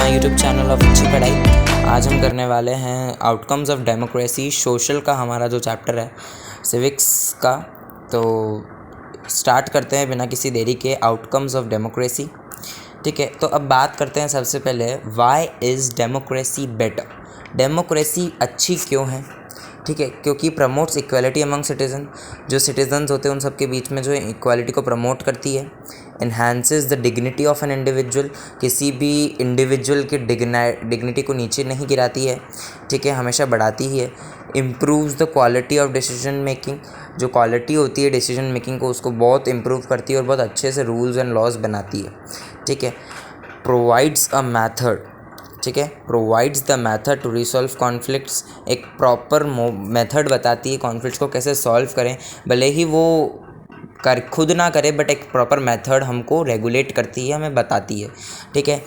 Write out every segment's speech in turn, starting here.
My YouTube channel of अच्छी पढ़ाई। आज हम करने वाले हैं आउटकम्स ऑफ डेमोक्रेसी, सोशल का हमारा जो चैप्टर है सिविक्स का। तो स्टार्ट करते हैं बिना किसी देरी के आउटकम्स ऑफ डेमोक्रेसी। ठीक है, तो अब बात करते हैं सबसे पहले why is democracy better. Democracy अच्छी क्यों है? ठीक है, क्योंकि प्रमोट्स इक्वालिटी अमंग सिटीज़न। जो सिटीजन्स होते हैं उन सबके बीच में जो इक्वालिटी को प्रमोट करती है। Enhances the dignity of an individual, किसी भी इंडिविजुअल की डिग्निटी को नीचे नहीं गिराती है। ठीक है, हमेशा बढ़ाती ही है। Improves the quality of decision making, जो क्वालिटी होती है डिसीजन मेकिंग को उसको बहुत इम्प्रूव करती है और बहुत अच्छे से रूल्स एंड लॉज बनाती है। ठीक है, प्रोवाइड्स अ मैथड, ठीक है, provides the method to resolve conflicts, एक प्रॉपर मेथड बताती है कॉन्फ्लिक्ट्स को कैसे सॉल्व करें, भले ही वो खुद ना करे बट एक प्रॉपर मेथड हमको रेगुलेट करती है, हमें बताती है। ठीक है,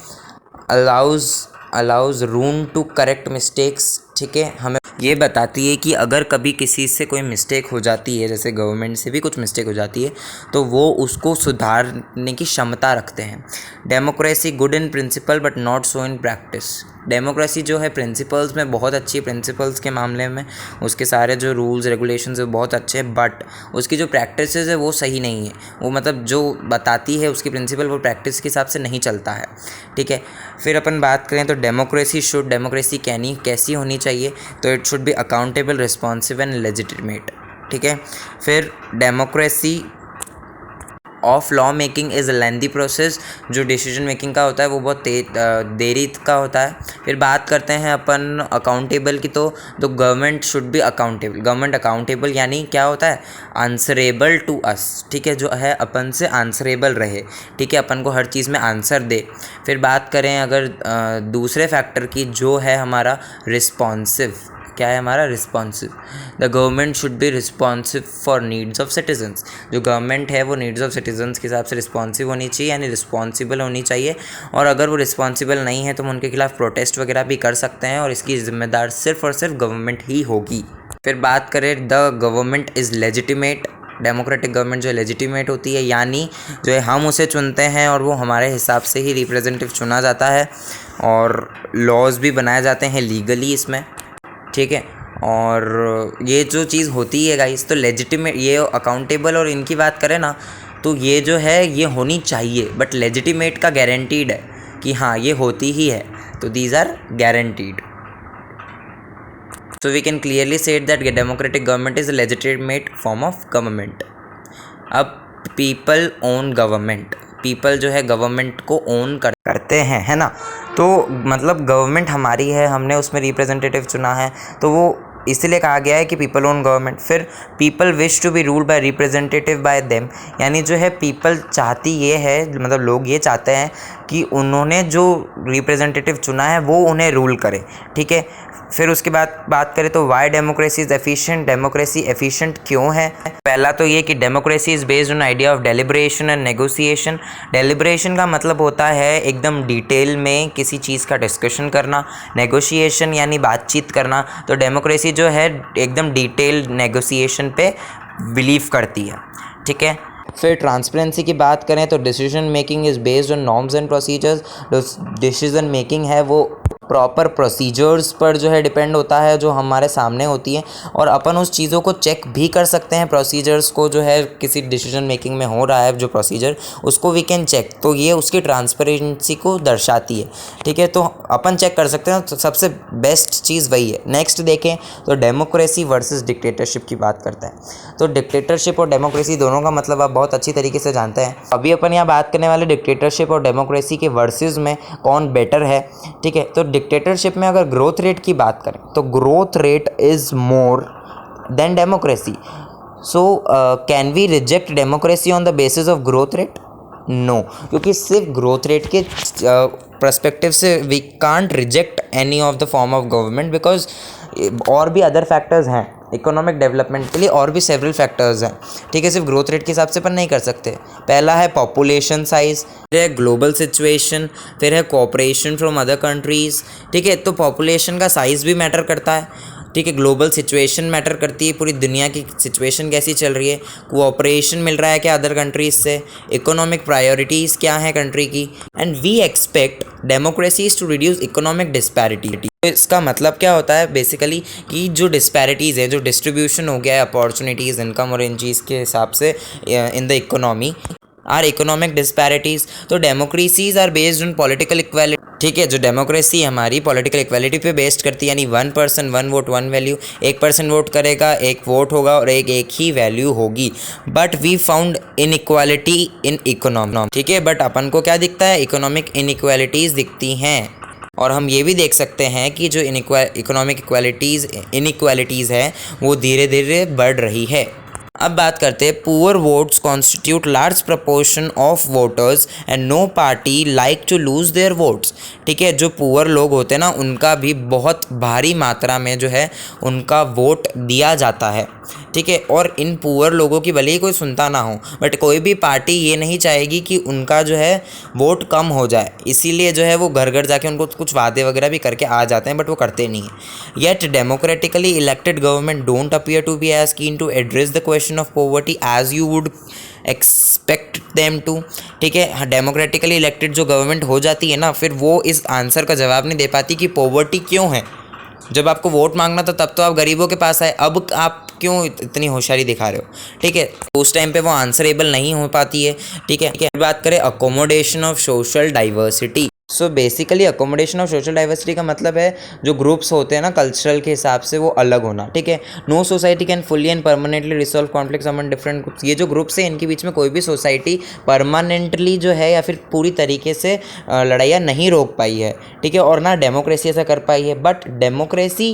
allows room to correct mistakes. ठीक है, हमें ये बताती है कि अगर कभी किसी से कोई मिस्टेक हो जाती है, जैसे गवर्नमेंट से भी कुछ मिस्टेक हो जाती है, तो वो उसको सुधारने की क्षमता रखते हैं। Democracy good in principle but not so in practice. Democracy जो है प्रिंसिपल्स में बहुत अच्छी है, प्रिंसिपल्स के मामले में उसके सारे जो रूल्स रेगुलेशंस है बहुत अच्छे हैं, बट उसकी जो प्रैक्टिस है वो सही नहीं है। वो मतलब जो बताती है उसकी प्रिंसिपल वो प्रैक्टिस के हिसाब से नहीं चलता है। ठीक है, फिर अपन बात करें तो डेमोक्रेसी कैसी होनी चाहिए, तो it should be accountable, responsive and legitimate. ठीक है, फिर democracy of law making is a lengthy process, जो डिसीजन मेकिंग का होता है वो बहुत देरी का होता है। फिर बात करते हैं अपन अकाउंटेबल की, तो government should be accountable. Government accountable यानी क्या होता है? Answerable to us. ठीक है, जो है अपन से आंसरेबल रहे। ठीक है, अपन को हर चीज़ में आंसर दे। फिर बात करें अगर दूसरे फैक्टर की, जो है हमारा रिस्पॉन्सिव। क्या है हमारा? Responsive. The government should B responsive for needs of citizens. जो गवर्नमेंट है वो नीड्स ऑफ सिटीजन्स के हिसाब से रिस्पॉन्सिव होनी चाहिए, यानी रिस्पॉन्सिबल होनी चाहिए। और अगर वो रिस्पॉन्सिबल नहीं है तो हम उनके खिलाफ प्रोटेस्ट वगैरह भी कर सकते हैं, और इसकी जिम्मेदार सिर्फ और सिर्फ गवर्नमेंट ही होगी। फिर बात करें the government is legitimate. Democratic government जो है लेजिटिमेट होती है, यानी जो है हम उसे चुनते हैं और वो हमारे हिसाब से ही रिप्रेजेंटेटिव चुना जाता है, और लॉज भी बनाए जाते हैं लीगली इसमें। ठीक है, और ये जो चीज़ होती है गाइस, तो लेजिटिमेट, ये अकाउंटेबल और इनकी बात करें ना, तो ये जो है ये होनी चाहिए, बट लेजिटिमेट का गारंटीड है कि हाँ ये होती ही है, तो these are guaranteed. So we can clearly say that democratic government is a legitimate form of government. अब people own government, people जो है गवर्नमेंट को ओन करते हैं, है ना। तो मतलब गवर्नमेंट हमारी है, हमने उसमें रिप्रेजेंटेटिव चुना है, तो वो इसलिए कहा गया है कि पीपल ओन गवर्नमेंट। फिर people wish to be ruled by representative by them, यानी जो है पीपल चाहती ये है, मतलब लोग ये चाहते हैं कि उन्होंने जो रिप्रेजेंटेटिव चुना है वो उन्हें रूल करे। ठीक है, फिर उसके बाद बात करें तो Y democracy is efficient. Democracy efficient क्यों है? पहला तो ये कि democracy is based on idea of deliberation and negotiation. Deliberation का मतलब होता है एकदम डिटेल में किसी चीज़ का डिस्कशन करना, नेगोशिएशन यानी बातचीत करना। तो डेमोक्रेसी जो है एकदम डिटेल नेगोशिएशन पे बिलीव करती है। ठीक है, फिर ट्रांसपेरेंसी की बात करें तो decision making is based on norms and procedures. जो डिसीजन मेकिंग है वो प्रॉपर प्रोसीजर्स पर जो है डिपेंड होता है, जो हमारे सामने होती है, और अपन उस चीज़ों को चेक भी कर सकते हैं। प्रोसीजर्स को जो है किसी डिसीजन मेकिंग में हो रहा है जो प्रोसीजर, उसको वी कैन चेक, तो ये उसकी ट्रांसपेरेंसी को दर्शाती है। ठीक है, तो अपन चेक कर सकते हैं, तो सबसे बेस्ट चीज़ वही है। नेक्स्ट देखें तो डेमोक्रेसी वर्सेस डिक्टेटरशिप की बात करते हैं। तो डिक्टेटरशिप और डेमोक्रेसी दोनों का मतलब आप बहुत अच्छी तरीके से जानते हैं। अभी अपन यहाँ बात करने वाले डिक्टेटरशिप और डेमोक्रेसी के वर्सेस में कौन बेटर है। ठीक है, तो डिक्टेटरशिप में अगर ग्रोथ रेट की बात करें तो growth rate is more than democracy. So can we reject democracy on the basis of growth rate? No, क्योंकि सिर्फ ग्रोथ रेट के पर्सपेक्टिव से we can't reject any of the form of government, because और भी other factors हैं economic development के लिए, और भी सेवरल फैक्टर्स हैं। ठीक है, सिर्फ ग्रोथ रेट के हिसाब से अपन नहीं कर सकते। पहला है पॉपुलेशन साइज, फिर है ग्लोबल सिचुएशन, फिर है कोऑपरेशन फ्रॉम अदर कंट्रीज़। ठीक है, तो पॉपुलेशन का साइज़ भी मैटर करता है। ठीक है, ग्लोबल सिचुएशन मैटर करती है, पूरी दुनिया की सिचुएशन कैसी चल रही है, कोऑपरेशन मिल रहा है क्या अदर कंट्रीज़ से, इकोनॉमिक प्रायोरिटीज़ क्या है कंट्री की, and we expect democracy is to reduce economic disparity. तो इसका मतलब क्या होता है बेसिकली कि जो डिस्पैरिटीज़ है, जो डिस्ट्रीब्यूशन हो गया है अपॉर्चुनिटीज़, इनकम और इन चीज़ के हिसाब से in the economy or economic disparities. तो democracies are based on political equality. ठीक है, जो डेमोक्रेसी हमारी पॉलिटिकल इक्वालिटी पे बेस्ड करती है, यानी 1 पर्सन 1 वोट 1 वैल्यू। एक पर्सन वोट करेगा, एक वोट होगा और एक ही वैल्यू होगी। But we found inequality in economy. ठीक है, बट अपन को क्या दिखता है, इकोनॉमिक इनइक्वालिटीज़ दिखती हैं। और हम ये भी देख सकते हैं कि जो इकोनॉमिक इनइक्वालिटीज़ है वो धीरे धीरे बढ़ रही है। अब बात करते हैं, poor votes constitute large proportion of voters and no party like to lose their votes. ठीक है, जो पुअर लोग होते हैं ना, उनका भी बहुत भारी मात्रा में जो है उनका वोट दिया जाता है। ठीक है, और इन पुअर लोगों की भले ही कोई सुनता ना हो, बट कोई भी पार्टी ये नहीं चाहेगी कि उनका जो है वोट कम हो जाए, इसीलिए जो है वो घर घर जाके उनको कुछ वादे वगैरह भी करके आ जाते हैं, बट वो करते नहीं हैं। Yet democratically elected government don't appear to be as keen to address the question of poverty as you would expect them to. ठीक है, डेमोक्रेटिकली इलेक्टेड जो गवर्नमेंट हो जाती है ना, फिर वो इस आंसर का जवाब नहीं दे पाती कि पॉवर्टी क्यों है। जब आपको वोट मांगना था तब तो आप गरीबों के पास आए, अब आप क्यों इतनी होशियारी दिखा रहे हो। ठीक है, उस टाइम पे वो आंसरेबल नहीं हो पाती है। ठीक है, बात करें accommodation of social diversity. So basically accommodation of social diversity का मतलब है जो ग्रुप्स होते हैं ना कल्चरल के हिसाब से वो अलग होना। ठीक है, no society can fully and permanently resolve conflicts among different groups. ये जो ग्रुप्स हैं इनके बीच में कोई भी सोसाइटी परमानेंटली जो है या फिर पूरी तरीके से लड़ाइयाँ नहीं रोक पाई है। ठीक है, और ना डेमोक्रेसी ऐसा कर पाई है। But democracy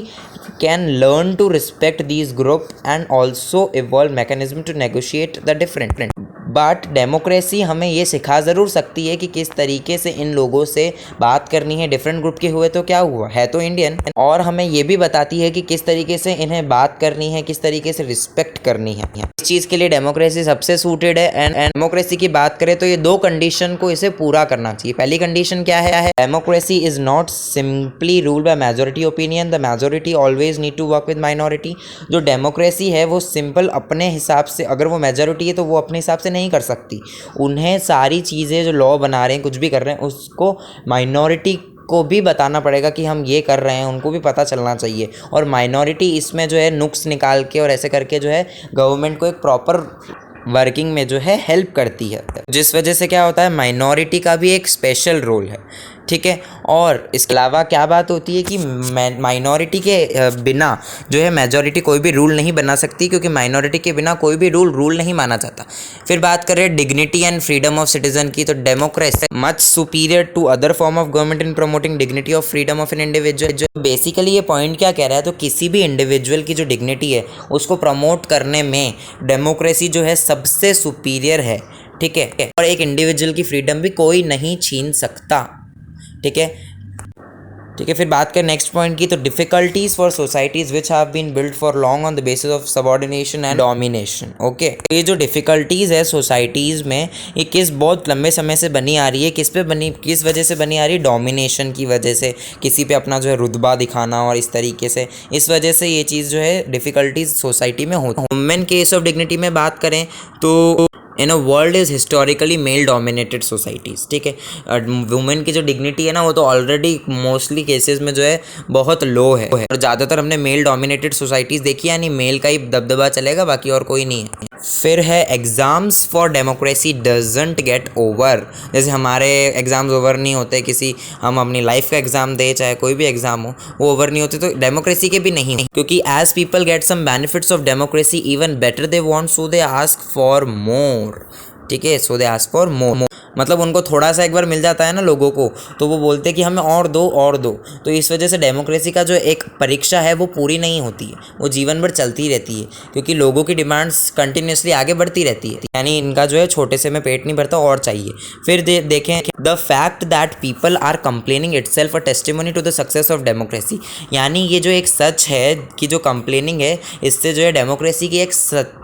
can learn to respect these group and also evolve mechanism to negotiate the different. But democracy हमें ये सिखा ज़रूर सकती है कि किस तरीके से इन लोगों से बात करनी है। डिफरेंट ग्रुप के हुए तो क्या हुआ, है तो इंडियन। और हमें ये भी बताती है कि किस तरीके से इन्हें बात करनी है, किस तरीके से रिस्पेक्ट करनी है। इस चीज़ के लिए डेमोक्रेसी सबसे सूटेड है। एंड डेमोक्रेसी की बात करें तो ये 2 कंडीशन को इसे पूरा करना चाहिए। पहली कंडीशन क्या है, democracy is not simply rule by majority opinion, the majority always need to work with minority. जो डेमोक्रेसी है वो सिंपल अपने हिसाब से, अगर वो मेजोरिटी है तो वो अपने हिसाब से नहीं कर सकती। उन्हें सारी चीज़ें जो लॉ बना रहे हैं, कुछ भी कर रहे हैं, उसको माइनॉरिटी को भी बताना पड़ेगा कि हम ये कर रहे हैं, उनको भी पता चलना चाहिए। और माइनॉरिटी इसमें जो है नुक्स निकाल के और ऐसे करके जो है गवर्नमेंट को एक प्रॉपर वर्किंग में जो है हेल्प करती है, जिस वजह से क्या होता है, माइनॉरिटी का भी एक स्पेशल रोल है। ठीक है, और इसके अलावा क्या बात होती है कि माइनॉरिटी के बिना जो है मेजॉरिटी कोई भी रूल नहीं बना सकती, क्योंकि माइनॉरिटी के बिना कोई भी रूल नहीं माना जाता। फिर बात करें dignity and freedom of citizen की, तो democracy much superior to other form of government in promoting dignity of freedom of an individual. जो बेसिकली ये पॉइंट क्या कह रहा है, तो किसी भी इंडिविजुअल की जो डिग्निटी है उसको प्रमोट करने में डेमोक्रेसी जो है सबसे सुपीरियर है। ठीक है, और एक इंडिविजुअल की फ्रीडम भी कोई नहीं छीन सकता। ठीक है, फिर बात करें नेक्स्ट पॉइंट की, तो difficulties for societies which have been build for long on the basis of subordination and domination. Okay, तो ये जो डिफिकल्टीज है सोसाइटीज़ में, ये बहुत लंबे समय से बनी आ रही है। किस वजह से बनी आ रही है, डोमिनेशन की वजह से, किसी पे अपना जो है रुतबा दिखाना और इस तरीके से, इस वजह से ये चीज़ जो है डिफिकल्टीज सोसाइटी में होती है। वुमेन केस ऑफ डिग्निटी में बात करें तो in a world is historically male dominated societies. ठीक है, वुमेन की जो डिग्निटी है ना वो तो ऑलरेडी मोस्टली केसेस में जो है बहुत लो है, और ज़्यादातर हमने मेल डोमिनेटेड सोसाइटीज़ देखी, यानी मेल का ही दबदबा चलेगा, बाकी और कोई नहीं है। फिर है exams for democracy doesn't get over. जैसे हमारे एग्ज़ाम्स ओवर नहीं होते, हम अपनी लाइफ का एग्ज़ाम दे, चाहे कोई भी एग्ज़ाम हो, वो ओवर नहीं होते, तो डेमोक्रेसी के भी नहीं, क्योंकि as people get some benefits of democracy even better they want, so they ask for more. ठीक है, सो दे आस्क फॉर मोर, मतलब उनको थोड़ा सा एक बार मिल जाता है ना लोगों को, तो वो बोलते हैं कि हमें और दो। तो इस वजह से डेमोक्रेसी का जो एक परीक्षा है वो पूरी नहीं होती है, वो जीवन भर चलती रहती है, क्योंकि लोगों की डिमांड्स कंटिन्यूसली आगे बढ़ती रहती है, यानी इनका जो है छोटे से में पेट नहीं भरता, और चाहिए। फिर देखें, the fact that people are complaining itself a testimony to the success of democracy. यानी ये जो एक सच है कि जो कंप्लेनिंग है, इससे जो है डेमोक्रेसी की एक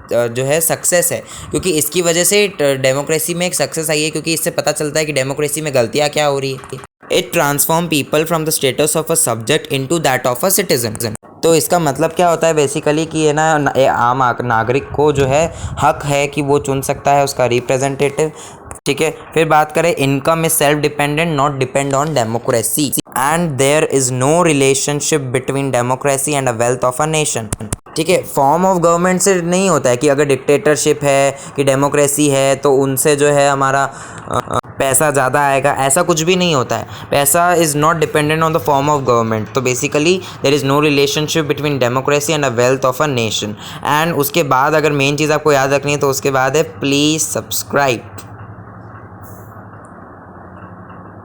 जो है सक्सेस है, क्योंकि इसकी वजह से डेमोक्रेसी में एक सक्सेस आई है, क्योंकि इससे पता चलता है कि डेमोक्रेसी में गलतियाँ क्या हो रही है। It transform people from the status of a subject into that of a citizen. तो इसका मतलब क्या होता है बेसिकली कि ये ना आम नागरिक को जो है हक है कि वो चुन सकता है उसका रिप्रेजेंटेटिव, ठीक है। फिर बात करें, income is self dependent, not depend on democracy, and there is no relationship between democracy and the wealth of a nation. ठीक है, फॉर्म ऑफ गवर्नमेंट से नहीं होता है कि अगर डिक्टेटरशिप है कि डेमोक्रेसी है तो उनसे जो है हमारा पैसा ज़्यादा आएगा, ऐसा कुछ भी नहीं होता है। पैसा is not dependent on the form of government. तो basically there is no relationship between democracy and the wealth of a nation. And उसके बाद अगर मेन चीज़ आपको याद रखनी है तो उसके बाद है प्लीज़ सब्सक्राइब।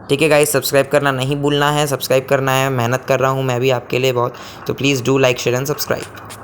ठीक है गाइस, सब्सक्राइब करना नहीं भूलना है, सब्सक्राइब करना है। मेहनत कर रहा हूँ मैं भी आपके लिए बहुत, तो please do like share and subscribe.